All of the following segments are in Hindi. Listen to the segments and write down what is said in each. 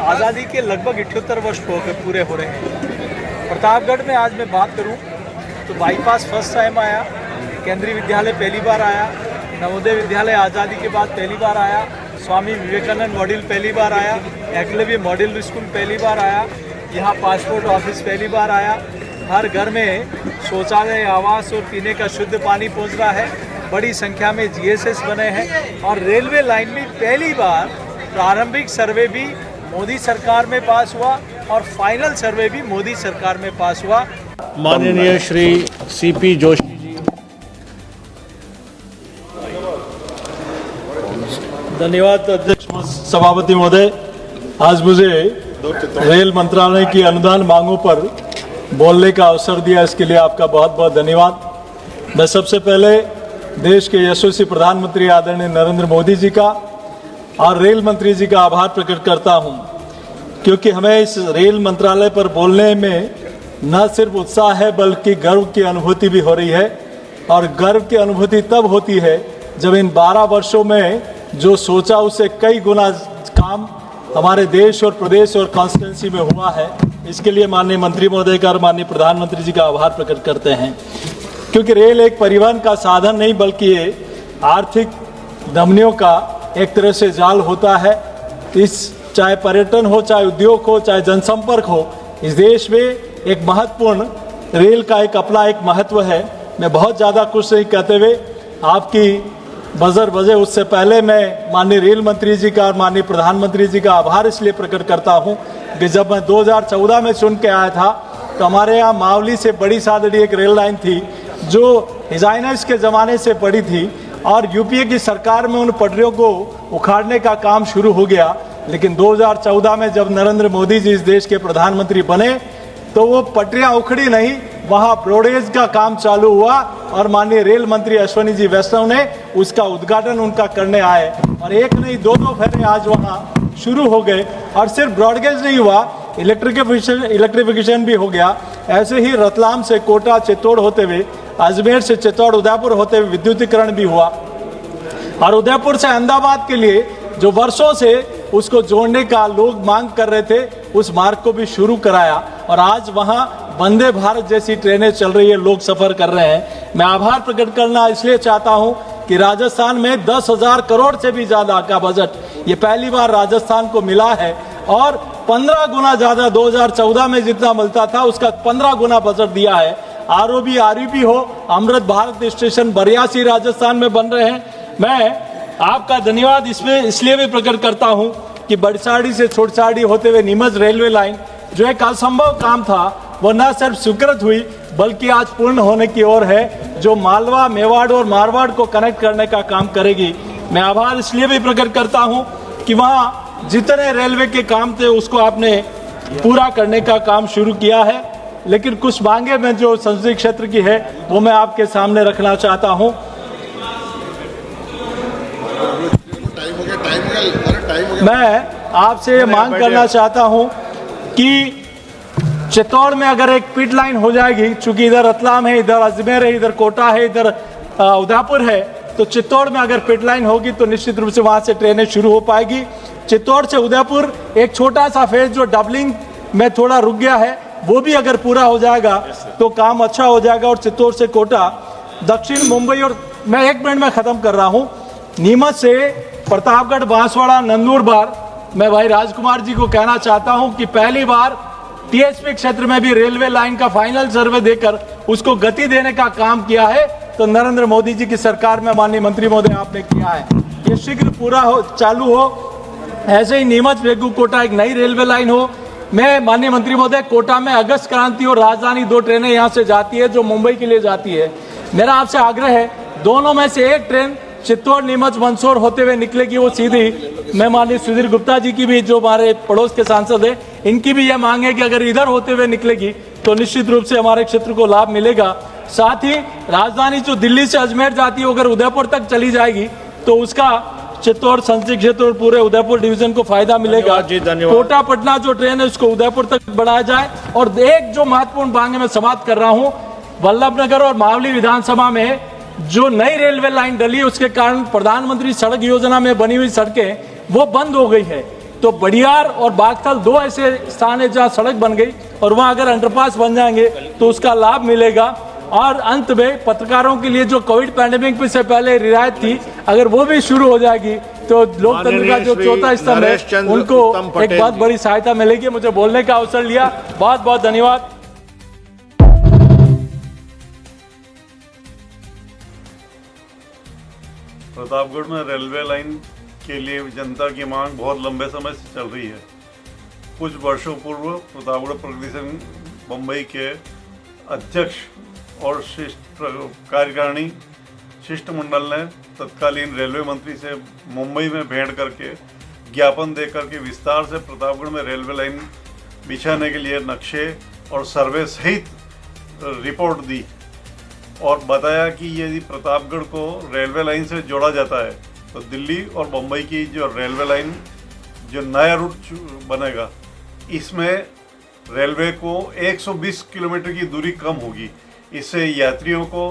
आज़ादी के लगभग 78 वर्ष पूरे हो रहे हैं। प्रतापगढ़ में आज मैं बात करूं तो बाईपास फर्स्ट टाइम आया, केंद्रीय विद्यालय पहली बार आया, नवोदय विद्यालय आज़ादी के बाद पहली बार आया, स्वामी विवेकानंद मॉडल पहली बार आया, एकलव्य मॉडल स्कूल पहली बार आया, यहाँ पासपोर्ट ऑफिस पहली बार आया। हर घर में शौचालय, आवास और पीने का शुद्ध पानी पहुँच रहा है। बड़ी संख्या में जीएसएस बने हैं और रेलवे लाइन में पहली बार प्रारंभिक सर्वे भी मोदी सरकार में पास हुआ और फाइनल सर्वे भी मोदी सरकार में पास हुआ। माननीय श्री सीपी जोशी जी, धन्यवाद अध्यक्ष सभापति महोदय। आज मुझे रेल मंत्रालय की अनुदान मांगों पर बोलने का अवसर दिया, इसके लिए आपका बहुत बहुत धन्यवाद। मैं सबसे पहले देश के यशस्वी प्रधानमंत्री आदरणीय नरेंद्र मोदी जी का और रेल मंत्री जी का आभार प्रकट करता हूं, क्योंकि हमें इस रेल मंत्रालय पर बोलने में न सिर्फ उत्साह है बल्कि गर्व की अनुभूति भी हो रही है। और गर्व की अनुभूति तब होती है जब इन 12 वर्षों में जो सोचा उससे कई गुना काम हमारे देश और प्रदेश और कॉन्स्टिट्यूंसी में हुआ है। इसके लिए माननीय मंत्री महोदय का और माननीय प्रधानमंत्री जी का आभार प्रकट करते हैं, क्योंकि रेल एक परिवहन का साधन नहीं बल्कि ये आर्थिक धमनियों का एक तरह से जाल होता है। इस चाहे पर्यटन हो, चाहे उद्योग हो, चाहे जनसंपर्क हो, इस देश में एक महत्वपूर्ण रेल का एक अपना एक महत्व है। मैं बहुत ज़्यादा कुछ नहीं कहते हुए आपकी बजर बजे उससे पहले मैं माननीय रेल मंत्री जी का और माननीय प्रधानमंत्री जी का आभार इसलिए प्रकट करता हूं कि जब मैं 2014 में चुन के आया था तो हमारे यहाँ मावली से बड़ी सादड़ी एक रेल लाइन थी जो डिजाइनर्स के ज़माने से पड़ी थी और यूपीए की सरकार में उन पटरियों को उखाड़ने का काम शुरू हो गया। लेकिन 2014 में जब नरेंद्र मोदी जी इस देश के प्रधानमंत्री बने तो वो पटरियां उखड़ी नहीं, वहाँ ब्रॉडगेज का काम चालू हुआ और माननीय रेल मंत्री अश्विनी जी वैष्णव ने उसका उद्घाटन उनका करने आए और एक नहीं दो फेरे आज वहाँ शुरू हो गए। और सिर्फ ब्रॉडगेज नहीं हुआ, इलेक्ट्रिफिकेशन भी हो गया। ऐसे ही रतलाम से कोटा चित्तौड़ होते हुए, अजमेर से चित्तौड़ उदयपुर होते हुए विद्युतीकरण भी हुआ और उदयपुर से अहमदाबाद के लिए जो वर्षों से उसको जोड़ने का लोग मांग कर रहे थे, उस मार्ग को भी शुरू कराया और आज वहां वंदे भारत जैसी ट्रेनें चल रही है, लोग सफर कर रहे हैं। मैं आभार प्रकट करना इसलिए चाहता हूं कि राजस्थान में 10,000 करोड़ से भी ज्यादा का बजट ये पहली बार राजस्थान को मिला है और 15 गुना ज्यादा 2014 में जितना मिलता था उसका 15 गुना बजट दिया है। आरओबी आरईपी हो, अमृत भारत स्टेशन 82 राजस्थान में बन रहे हैं। मैं आपका धन्यवाद इसमें इसलिए भी प्रकट करता हूं कि बड़साड़ी से छोटसाड़ी होते हुए नीमच रेलवे लाइन जो एक असंभव काम था वो न सिर्फ स्वीकृत हुई बल्कि आज पूर्ण होने की ओर है, जो मालवा, मेवाड़ और मारवाड़ को कनेक्ट करने का काम करेगी। मैं आभार इसलिए भी प्रकट करता हूं कि वहां जितने रेलवे के काम थे उसको आपने पूरा करने का काम शुरू किया है। लेकिन कुछ मांगे में जो संसदीय क्षेत्र की है वो मैं आपके सामने रखना चाहता हूं। मैं आपसे ये मांग करना चाहता हूं कि चित्तौड़ में अगर एक पिट लाइन हो जाएगी, चूंकि इधर रतलाम है, इधर अजमेर है, इधर कोटा है, इधर उदयपुर है, तो चित्तौड़ में अगर पिट लाइन होगी तो निश्चित रूप से वहां से ट्रेनें शुरू हो पाएगी। चित्तौड़ से उदयपुर एक छोटा सा फेज जो डबलिंग में थोड़ा रुक गया है वो भी अगर पूरा हो जाएगा तो काम अच्छा हो जाएगा। और चित्तौड़ से कोटा, दक्षिण मुंबई, और मैं 1 मिनट में खत्म कर रहा हूं, नीमच से प्रतापगढ़, बांसवाड़ा, नंदुरबार, मैं भाई राजकुमार जी को कहना चाहता हूं कि पहली बार टीएसपी क्षेत्र में भी रेलवे लाइन का फाइनल सर्वे देकर उसको गति देने का काम किया है तो नरेंद्र मोदी जी की सरकार में माननीय मंत्री महोदय आपने किया है। ये शीघ्र पूरा हो, चालू हो। ऐसे ही नीमच बेगू कोटा एक नई रेलवे लाइन हो। मैं माननीय मंत्री महोदय, कोटा में अगस्त क्रांति और राजधानी 2 ट्रेनें यहाँ से जाती है जो मुंबई के लिए जाती है। मेरा आपसे आग्रह है दोनों में से एक ट्रेन चित्तौड़, नीमच, मंदसौर होते हुए निकलेगी, वो सीधी। मैं माननीय सुधीर गुप्ता जी की भी, जो हमारे पड़ोस के सांसद है, इनकी भी यह मांग है कि अगर इधर होते हुए निकलेगी तो निश्चित रूप से हमारे क्षेत्र को लाभ मिलेगा। साथ ही राजधानी जो दिल्ली से अजमेर जाती है अगर उदयपुर तक चली जाएगी तो उसका चित्तौड़ संसदीय क्षेत्र और पूरे उदयपुर डिवीजन को फायदा मिलेगा। कोटा पटना जो ट्रेन है उसको उदयपुर तक बढ़ाया जाए। और एक जो महत्वपूर्ण मांग है मैं समाप्त कर रहा हूँ, वल्लभनगर और मावली विधानसभा में जो नई रेलवे लाइन डली उसके कारण प्रधानमंत्री सड़क योजना में बनी हुई सड़कें वो बंद हो गई है। तो बड़ियार और बागथल दो ऐसे स्थान है जहाँ सड़क बन गई और वहाँ अगर अंडरपास बन जाएंगे तो उसका लाभ मिलेगा। और अंत में पत्रकारों के लिए जो कोविड पैंडेमिक से पहले रियायत थी, अगर वो भी शुरू हो जाएगी तो लोकतंत्र का जो चौथा स्तंभ है उनको एक बहुत बड़ी सहायता मिलेगी। मुझे बोलने का अवसर लिया, बहुत बहुत धन्यवाद। प्रतापगढ़ में रेलवे लाइन के लिए जनता की मांग बहुत लंबे समय से चल रही है। कुछ वर्षों पूर्व प्रतापगढ़ प्रगति संघ बम्बई के अध्यक्ष और कार्यकारिणी शिष्टमंडल ने तत्कालीन रेलवे मंत्री से मुंबई में भेंट करके ज्ञापन दे करके विस्तार से प्रतापगढ़ में रेलवे लाइन बिछाने के लिए नक्शे और सर्वे सहित रिपोर्ट दी और बताया कि यदि प्रतापगढ़ को रेलवे लाइन से जोड़ा जाता है तो दिल्ली और मुंबई की जो रेलवे लाइन जो नया रूट बनेगा इसमें रेलवे को 120 किलोमीटर की दूरी कम होगी। इससे यात्रियों को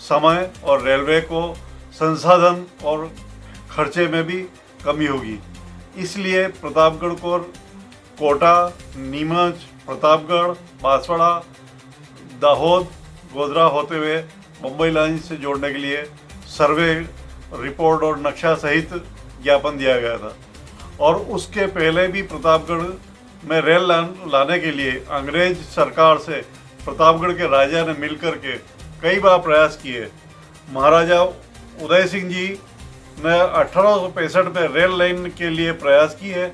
समय और रेलवे को संसाधन और खर्चे में भी कमी होगी। इसलिए प्रतापगढ़ को कोटा, नीमच, प्रतापगढ़, बांसवाड़ा, दाहोद, गोधरा होते हुए मुंबई लाइन से जोड़ने के लिए सर्वे रिपोर्ट और नक्शा सहित ज्ञापन दिया गया था। और उसके पहले भी प्रतापगढ़ में रेल लाने के लिए अंग्रेज सरकार से प्रतापगढ़ के राजा ने मिलकर के कई बार प्रयास किए। महाराजा उदय सिंह जी ने 1865 में रेल लाइन के लिए प्रयास किए।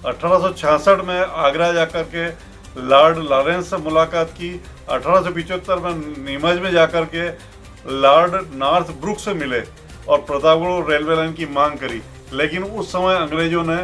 1866 में आगरा जाकर के लॉर्ड लॉरेंस से मुलाकात की। 1875 में नीमच में जाकर के लॉर्ड नॉर्थ ब्रुक से मिले और प्रतापगढ़ रेलवे लाइन की मांग करी, लेकिन उस समय अंग्रेजों ने